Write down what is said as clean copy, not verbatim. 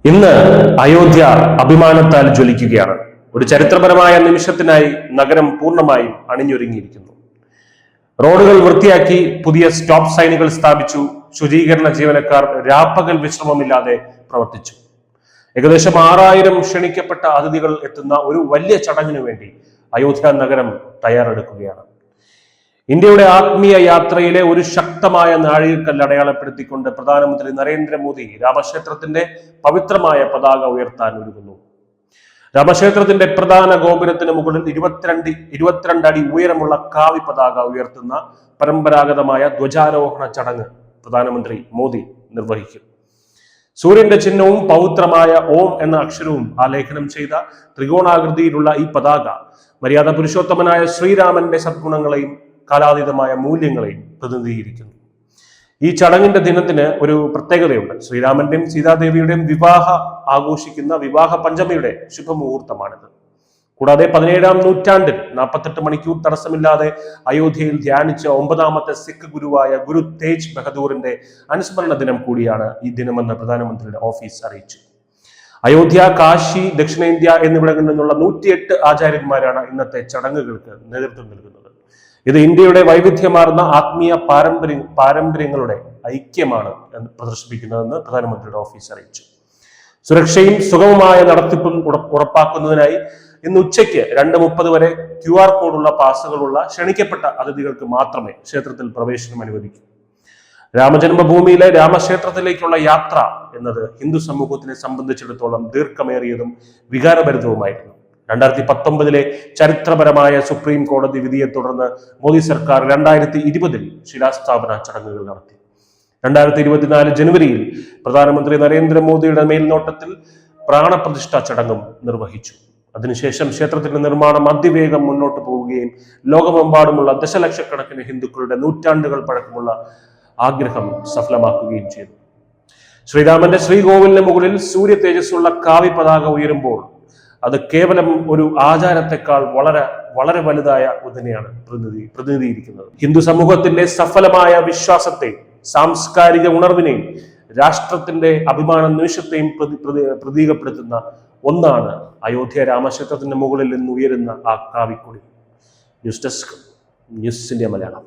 ഇന്ന് അയോധ്യ അഭിമാനത്താൽ ജ്വലിക്കുകയാണ്. ഒരു ചരിത്രപരമായ നിമിഷത്തിനായി നഗരം പൂർണ്ണമായും അണിഞ്ഞൊരുങ്ങിയിരിക്കുന്നു. റോഡുകൾ വൃത്തിയാക്കി, പുതിയ സ്റ്റോപ്പ് സൈനുകൾ സ്ഥാപിച്ചു. ശുചീകരണ ജീവനക്കാർ രാപ്പകൽ വിശ്രമമില്ലാതെ പ്രവർത്തിച്ചു. ഏകദേശം 6000 ക്ഷണിക്കപ്പെട്ട അതിഥികൾ എത്തുന്ന ഒരു വലിയ ചടങ്ങിനു വേണ്ടി അയോധ്യ നഗരം തയ്യാറെടുക്കുകയാണ്. ഇന്ത്യയുടെ ആത്മീയ യാത്രയിലെ ഒരു ശക്തമായ നാഴികക്കല്ല് അടയാളപ്പെടുത്തിക്കൊണ്ട് പ്രധാനമന്ത്രി നരേന്ദ്രമോദി രാമക്ഷേത്രത്തിന്റെ പവിത്രമായ പതാക ഉയർത്താൻ ഒരുങ്ങുന്നു. രാമക്ഷേത്രത്തിന്റെ പ്രധാന ഗോപുരത്തിന് മുകളിൽ 22 അടി ഉയരമുള്ള കാവി പതാക ഉയർത്തുന്ന പരമ്പരാഗതമായ ധ്വജാരോഹണ ചടങ്ങ് പ്രധാനമന്ത്രി മോദി നിർവഹിക്കും. സൂര്യന്റെ ചിഹ്നവും പൗത്രമായ ഓം എന്ന അക്ഷരവും ആലേഖനം ചെയ്ത ത്രികോണാകൃതിയിലുള്ള ഈ പതാക മര്യാദ പുരുഷോത്തമനായ ശ്രീരാമന്റെ സദ്ഗുണങ്ങളെയും കാലാതീതമായ മൂല്യങ്ങളെയും പ്രതിനിധീകരിക്കുന്നു. ഈ ചടങ്ങിന്റെ ദിനത്തിന് ഒരു പ്രത്യേകതയുണ്ട്. ശ്രീരാമന്റെയും സീതാദേവിയുടെയും ആഘോഷിക്കുന്ന വിവാഹ പഞ്ചമിയുടെ ശുഭമുഹൂർത്തമാണിത്. കൂടാതെ 17-ാം നൂറ്റാണ്ടിൽ 48 മണിക്കൂർ തടസ്സമില്ലാതെ അയോധ്യയിൽ ധ്യാനിച്ച 9ാമത്തെ സിഖ് ഗുരുവായ ഗുരു തേജ് ബഹദൂറിന്റെ അനുസ്മരണ ദിനം കൂടിയാണ് ഈ ദിനമെന്ന് പ്രധാനമന്ത്രിയുടെ ഓഫീസ് അറിയിച്ചു. അയോധ്യ, കാശി, ദക്ഷിണേന്ത്യ എന്നിവിടങ്ങളിൽ നിന്നുള്ള 108 ആചാര്യന്മാരാണ് ഇന്നത്തെ ചടങ്ങുകൾക്ക് നേതൃത്വം നൽകുന്നത്. ഇത് ഇന്ത്യയുടെ വൈവിധ്യമാർന്ന ആത്മീയ പാരമ്പര്യങ്ങളുടെ ഐക്യമാണ് പ്രദർശിപ്പിക്കുന്നതെന്ന് പ്രധാനമന്ത്രിയുടെ ഓഫീസ് അറിയിച്ചു. സുരക്ഷയും സുഗമമായ നടത്തിപ്പും ഉറപ്പാക്കുന്നതിനായി ഇന്ന് ഉച്ചയ്ക്ക് 2:30 വരെ QR കോഡുള്ള പാസുകളുള്ള ക്ഷണിക്കപ്പെട്ട അതിഥികൾക്ക് മാത്രമേ ക്ഷേത്രത്തിൽ പ്രവേശനം അനുവദിക്കൂ. രാമജന്മഭൂമിയിലെ രാമക്ഷേത്രത്തിലേക്കുള്ള യാത്ര എന്നത് ഹിന്ദു സമൂഹത്തിനെ സംബന്ധിച്ചിടത്തോളം ദീർഘമേറിയതും വികാരഭരിതവുമായിരുന്നു. 2019 ചരിത്രപരമായ സുപ്രീം കോടതി വിധിയെ തുടർന്ന് മോദി സർക്കാർ 2020 ശിലാസ്ഥാപന ചടങ്ങുകൾ നടത്തി. 2024 ജനുവരിയിൽ പ്രധാനമന്ത്രി നരേന്ദ്രമോദിയുടെ മേൽനോട്ടത്തിൽ പ്രാണപ്രതിഷ്ഠ ചടങ്ങും നിർവഹിച്ചു. അതിനുശേഷം ക്ഷേത്രത്തിന്റെ നിർമ്മാണം അതിവേഗം മുന്നോട്ട് പോവുകയും ലോകമെമ്പാടുമുള്ള ദശലക്ഷക്കണക്കിന് ഹിന്ദുക്കളുടെ നൂറ്റാണ്ടുകൾ പഴക്കമുള്ള ആഗ്രഹം സഫലമാക്കുകയും ചെയ്തു. ശ്രീരാമന്റെ ശ്രീകോവിലിന് മുകളിൽ സൂര്യ തേജസ്സുള്ള കാവി പതാക ഉയരുമ്പോൾ അത് കേവലം ഒരു ആചാരത്തെക്കാൾ വളരെ വലുതായ ഒന്നിനെയാണ് പ്രതിനിധീകരിക്കുന്നത്. ഹിന്ദു സമൂഹത്തിന്റെ സഫലമായ വിശ്വാസത്തെയും സാംസ്കാരിക ഉണർവിനെയും രാഷ്ട്രത്തിന്റെ അഭിമാന നിമിഷത്തെയും പ്രതീകപ്പെടുത്തുന്ന ഒന്നാണ് അയോധ്യ രാമക്ഷേത്രത്തിന്റെ മുകളിൽ നിന്ന് ഉയരുന്ന ആ കാവിക്കൊടി. News desk, news India Malayalam.